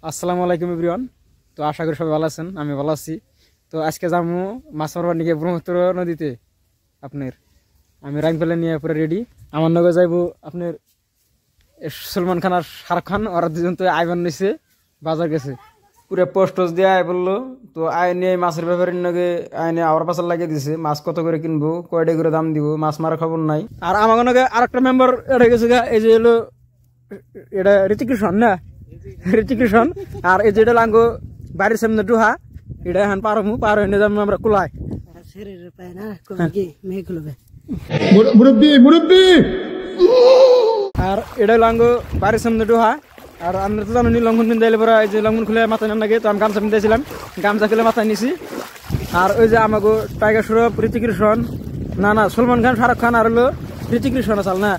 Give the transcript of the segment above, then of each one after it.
আসসালামু আলাইকুম এভরিওয়ান। তো আশা করি সবাই ভালো আছেন, আমি ভালো আছি। তো আজকে যাবো মাছ মারবার নিয়ে ব্রহ্মপুত্র নদীতে। আপনার আমি রাইন পেলে নিয়ে পুরো রেডি। আমার নগে যাইব আপনার সলমান খান আর শাহরুখ খান, ওরা দুজন তো আইবান নিছে, বাজার গেছে পুরো পোস্ট দিয়ে আয় বললো। তো আয় নিয়ে মাছের ব্যাপারের নগে আয় নিয়ে আবার পাশাল লাগিয়ে দিছে, মাছ কত করে কিনবো, কয়টা করে দাম দিব, মাছ মারা খবর নাই। আর আমার নগে আর একটা মেম্বার এটা গেছে, এই যে হলো এটা ঋতিকৃষ্ণ না, ঋতিকৃষ্ণ। আর এই যেটা লাঙ্গো বাড়ির সামনে ডুহা, এটা এখন পার হয়ে যাবো আমরা কুলায়। আর এটা লাঙ্গো বাড়ির সামনে ডুহা। আর আমরা তো জানি লঙ্ঘন পিন দিলে পরে এই যে লঙ্ঘন খুলে মাথায় নাম লাগে, তো আমি গামছা পিনতেছিলাম, গামছা খুলে মাথায় নিছি। আর ওই যে আমাকে টাইগার শ্রফ, ঋতিকৃষ্ণ, না সলমান খান, শাহরুখ খান আর হলো ঋতিকৃষ্ণ আসাল না।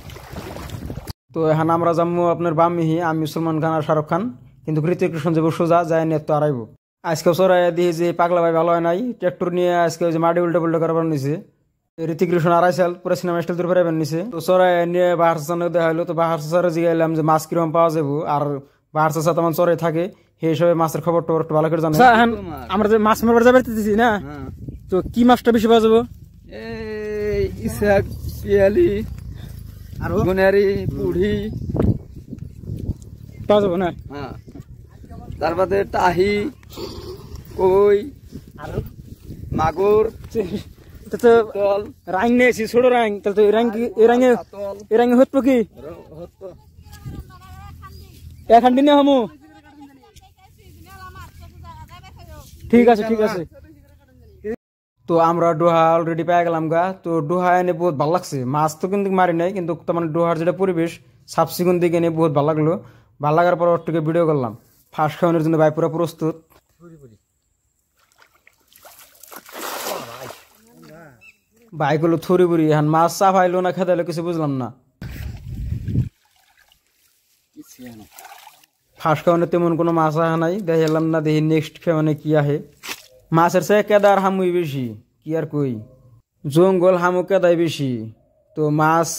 তো এখন আমরা যাবো আপনার বামিহি, আমি সলমান খান আর শাহরুখ খান, কিন্তু ঋতিকৃষ্ণ যাবো সোজা যায় নিয়ে তো আড়াইব। আজকে চড়াই দিয়ে যে পাগলা ভাই ভালো হয় নাই, ট্র্যাক্টর নিয়ে আজকে ওই যে মাটি উল্টো পুল্টো করাবার নিছে। ঋতিকৃষ্ণ আড়াইশাল পুরো সিনেমা স্টাইল তুলে ফেরাবেন নিছে। তো চড়াই নিয়ে বাহার চাচানো দেখা হলো। তো বাহার চাচারে জিগাইলাম যে মাছ কিরকম পাওয়া যাবো, আর বাহার চাচা তেমন চড়াই থাকে, সেই হিসাবে মাছের খবর টবর একটু ভালো করে জানে। আমরা যে মাছ মারবার যাবে না, তো কি মাছটা বেশি পাওয়া যাবো? পিয়ালি আর গুনারি পুড়ি পাওয়া যাবো না। তারপরে টাহি, কই, মাগুর, রাং নিয়েছি ছোট রাং। তাহলে তো এই রাঙে হতো কি এখন দিনে হামু? ঠিক আছে ঠিক আছে। তো আমরা ডোহা অলরেডি পেয়ে গেলাম গা। তো ডোহা এনে বহুত ভালো লাগছে, মাছ তো কিন্তু মারি নাই, কিন্তু মানে ডোহার যেটা পরিবেশ সাফ সিকুন দিকে এনে বহুত ভালো লাগলো। ভালো লাগার পর ওর ভিডিও করলাম। ফার্স্ট খাওয়ানোর জন্য ভাই পুরো প্রস্তুত। ভাই গুলো থুরি বুড়ি এখন মাছ চাপ আইলো না খেতে কিছু বুঝলাম না। ফার্স্ট খাওয়ানো তেমন কোনো মাছ আহা নাই, দেখলাম না, দেখি নেক্সট খাওয়ানে কি আহে। মাছের চেয়ে কেদার হামুই বেশি, কি আর কই, জঙ্গল হামু কেদাই বেশি। তো মাছ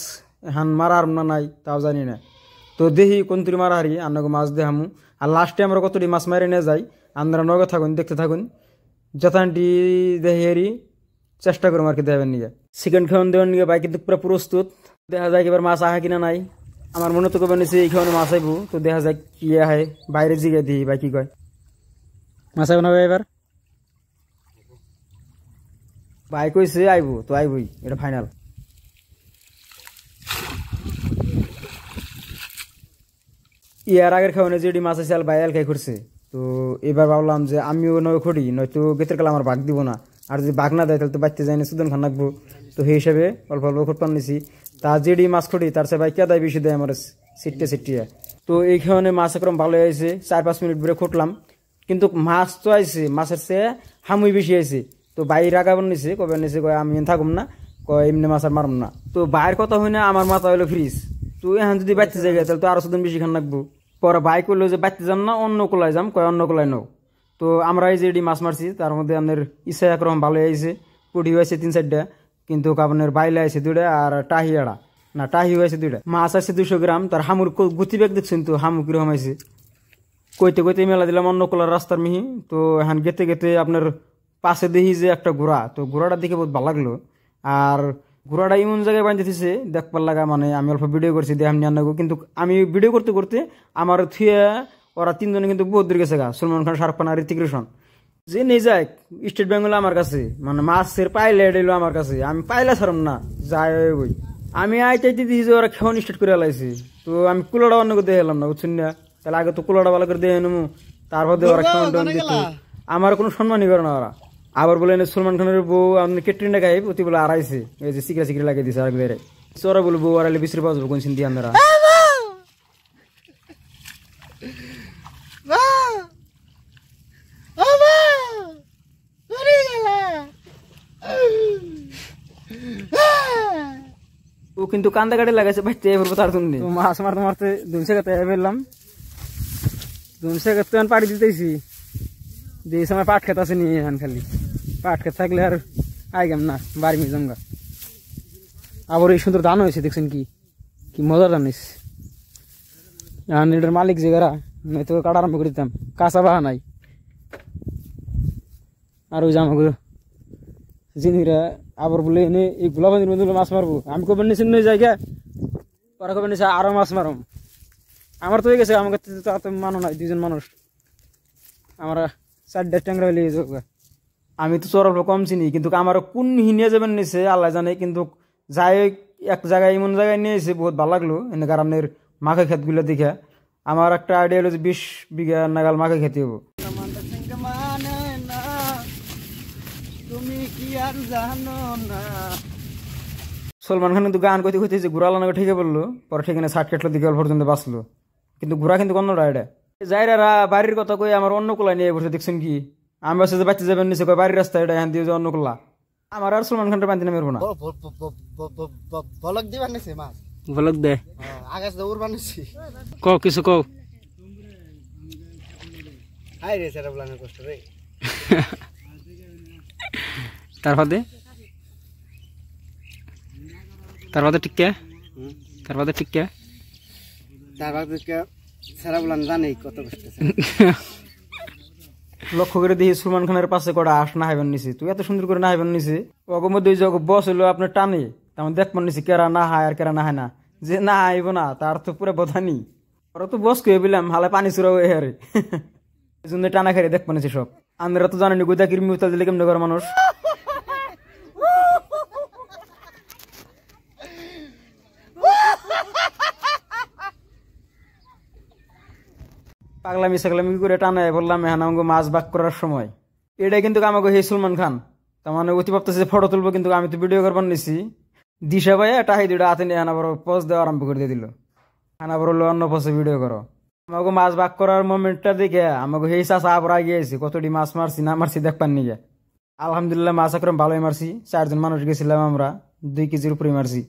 এখন মারার না নাই তাও জানি না। তো দেখি কোনটি মারা হারি আপনাকে মাছ দেখামু। আর লাস্টে আমরা কতটি মাছ মারি নিয়ে যাই, আপনারা নগে থাকুন, দেখতে থাকুন। যথানটি দেখি হারি চেষ্টা করুন আর কি দেবেন নিয়ে। সেকেন্ড খাওয়ান দেওয়ার নিয়ে ভাই কিন্তু পুরো প্রস্তুত। দেখা যায় এবার মাছ আহা কিনা নাই। আমার মনে তো কবে নিচ্ছে এই খাওয়ানো মাছ আইব। তো দেখা যায় কি আহে, বাইরে জিগে দিই ভাই কি কয়। মাছ আইব না এবার? ভাই কইছে আইব, তো আইবই, এটা ফাইনাল। ইয়ার আগের খাওয়ানো যেটি মাছ আছে ভাই এলকাই করছে। তো এবার ভাবলাম যে আমিও নয় খড়ি, নয়তো গেতের কালে আমার ভাগ দিব না। আর যদি ভাগ না দেয় তাহলে তো বাচ্চা যায় না, সুদন খান রাখবো। তো সেই হিসাবে অল্প অল্প খোট নিছি। তা যেটি মাছ খড়ি তার সে ভাই কে দেয় বেশি দেয় আমার সিটিয়া। তো এই খাওয়ানে মাছ একরম ভালো হয়েছে, 4-5 মিনিট ধরে খুঁটলাম, কিন্তু মাছ তো আইছে, মাছের চেয়ে হামুই বেশি আইছে। তো বাইর রাগাবার নিছে, কবে নিছে কয় আমি থাকুম না, কয় এমনি মাছ আর মারুম না। তো বাইরের কথা হয় না, আমার মাথা হইলো ফ্রিজ। তো এখন যদি বাচ্চা জায়গা তাহলে তো আরো সুদিন বেশি খান রাখবো। পরে ভাই করলো যে বাচ্চা যাম না, অন্য কোলায় যাম, কয় অন্য কোলায় নাও। তো আমরা এই যে মাছ মারছি তার মধ্যে আপনার ইচ্ছা একরকম ভালো হয়েছে। পুটি হয়েছে 3-4টা, কিন্তু আপনার বাইলে আছে 2টা, আর টাহি এড়া না টাহি হয়েছে 2টা। মাছ আছে 200 গ্রাম। তার হামুর গুতি ব্যাগ দেখছেন তো, হামু কিরকম হয়েছে। কইতে কইতে মেলা দিলাম অন্য কোলার রাস্তার মিহি। তো এখন গেতে গেতে আপনার পাশে দেখি যে একটা ঘোড়া। তো ঘোড়াটা দেখে বহুত ভালো লাগলো। আর ঘোড়াটা এমন জায়গায় বাঁধতেছে দেখবার লাগা, মানে আমি অল্প ভিডিও করছি দেখাম নিয়ে আনবো। কিন্তু আমি ভিডিও করতে করতে আমার থুয়ে ওরা 3জনে কিন্তু বহুত দূর গেছে গা, সলমান খান, শাহরুখ খান আর ঋতিকৃষ্ণ। যে নিয়ে যায় স্টেট বেঙ্গল আমার কাছে, মানে মাছের পাইলেট এলো আমার কাছে, আমি পাইলে ছাড়ম না যাই বই। আমি আইতে দিই যে ওরা খেওয়ান স্টার্ট করে লাইছি। তো আমি কুলোটা অন্য করে দিয়ে এলাম না, বুঝছেন না? তাহলে আগে তো কুলোটা ভালো করে দিয়ে নেবো, তারপর ওরা খেওয়ান টেওয়ান দিত। আমার কোনো সম্মানই করে না ওরা। আবার বলে সলমান খানের বউ আপনি কেটরিনা কাইফ অতি বলে আড়াইছে, এই যে সিকরা সিকরি লাগিয়ে দিছে। আর ওরা বলে বউ আড়াইলে বিশ্রি পাওয়া যাবো কোন চিন্তি আমরা। ও কিন্তু কান্দা কাটে লাগাইছে বাচ্চা এবার তার জন্য। মাছ মারতে মারতে ধুমসে কাতে ফেললাম, ধুমসে কাতে পাড়ি দিতেছি। যে সময় পাট খেত আছে নিয়ে এখন খালি পাট খেত থাকলে আর আই গেম না, বাড়ি মিয়ে জমগা। আবার এই সুন্দর ধান হয়েছে দেখছেন, কি কি মজার ধান হয়েছে। এখন এটার মালিক যে গারা নয়তো কাটা আরম্ভ করে দিতাম, কাঁচা বাহা নাই। আর ওই যে আমাকে জিনিরা আবার বলে এনে এই গোলাপানির মধ্যে মাছ মারবো, আমি কবে নিয়েছি নই জায়গা, ওরা কবে নিয়েছে আরো মাছ মারম। আমার তো হয়ে গেছে, আমাকে তো মানো নাই, 2জন মানুষ, আমরা 4 ট্যাংরা হইলে যাবো। আমি তো চোর কম চিনি, কিন্তু আমার কোন হিনিয়ে যাবেন নিছে আল্লাহ জানে, কিন্তু যাই এক জায়গায় এমন জায়গায় নিয়েছে বহুত ভালো লাগলো। এনে কারণের মাখা ক্ষেতগুলো দেখে আমার একটা আইডিয়া হলো যে 20 বিঘা নাগাল মাখা খেতে হবো। সলমান খান কিন্তু গান করতে করতে যে ঘোরা লানাকে ঠেকে পড়লো, পরে ঠিকানে 60 কেটলো দিকে পর্যন্ত বাঁচলো, কিন্তু ঘোরা কিন্তু অন্য রাইডে যাইরা বাড়ির কথা কই আমার অন্য কোলা নিয়ে বসে দেখছেন কি, আমি বাসে যে বাচ্চা যাবেন নিচে কয় বাড়ির রাস্তা এটা এখান দিয়ে যে অন্য কোলা, আমার আর সলমান খানটা বান্ধি নামের না বলক দিবার নিছে মাছ, বলক দে আকাশ দৌড় বানিয়েছি। কও কিছু কও। হাই রে সেটা বলানোর কষ্ট রে। তারপরে টিকে তারপরে সেরা বলান জানি কত কষ্ট। লক্ষ্য করে দেখি সলমান খানের পাশে কটা আস না হাইবেন নিছি, তুই এত সুন্দর করে না হাইবেন নিছি, ওগো মধ্যে বস হইলো আপনার টানে, তেমন দেখবেন নিছি কেরা না হায় আর কেরা না হায় না, যে না আইব না তার তো পুরো বোধানি, ওরা তো বস কে বললাম হালে পানি চুরাও এ হারে, এই জন্য টানা খেয়ে দেখবেন নিছি সব। আমরা তো জানেনি গোদা কিরমি উতাল দিলে কেমন করে মানুষ। পাগলামি সাগলামি করে টানায় বললাম এখন আমাকে মাছ বাক করার সময়, এটাই কিন্তু আমাকে হে সলমান খান, তার মানে অতি ভাবতেছে ফটো তুলবো, কিন্তু আমি তো ভিডিও করবার নিছি। দিশা ভাইয়া টাহি দুটা হাতে নিয়ে আবার পজ দেওয়া আরম্ভ করে দিয়ে দিল, আবার বললো অন্য পথে ভিডিও করো। আমাকে মাছ বাক করার মোমেন্টটা দেখে আমাকে সেই চাষা আবার আগিয়ে আছি, কতটি মাছ মারছি না মারছি দেখবার নিয়ে। আলহামদুলিল্লাহ মাছ একরম ভালোই মারছি, 4 জন মানুষ গেছিলাম আমরা, 2 কেজির উপরে মারছি।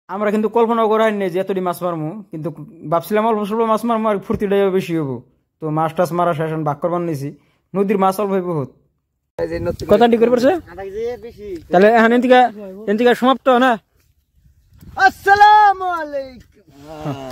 আমরা কিন্তু কল্পনা করাই নেই যে এতটি মাছ মারমু, কিন্তু ভাবছিলাম অল্প স্বল্প মাছ মারমু আর ফুর্তিটাই বেশি হবো। তো মাছ টাছ মারা শেষ ভাগ করবার নিয়েছি, নদীর মাছ অল্প বহুত কথাটি করে পড়ছে। তাহলে এখন এদিকে সমাপ্ত না। আসসালামু আলাইকুম।